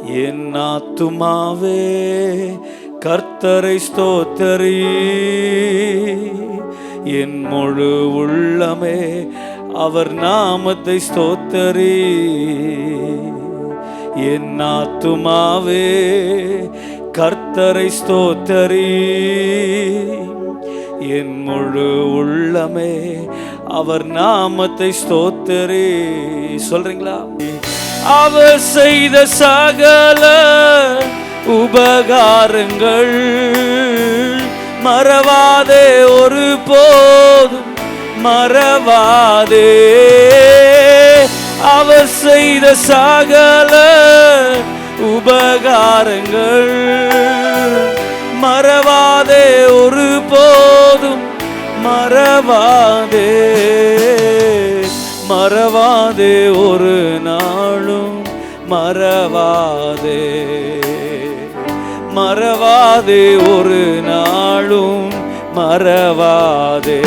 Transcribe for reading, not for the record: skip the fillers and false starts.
என் ஆத்துமாவே கர்த்தரை ஸ்தோத்தரி, என் முழு உள்ளமே அவர் நாமத்தை ஸ்தோத்தரி. என் ஆத்துமாவே கர்த்தரை ஸ்தோத்தரி, என் முழு உள்ளமே அவர் நாமத்தை ஸ்தோத்தரி. சொல்றீங்களா? அவர் செய்த சகல உபகாரங்கள் மறவாதே, ஒரு போதும் மறவாதே. அவர் செய்த சகல உபகாரங்கள் மறவாதே, ஒரு போதும் மறவாதே. மறவாதே, ஒரு நாளும் மறவாதே. மறவாதே, ஒரு நாளும் மறவாதே.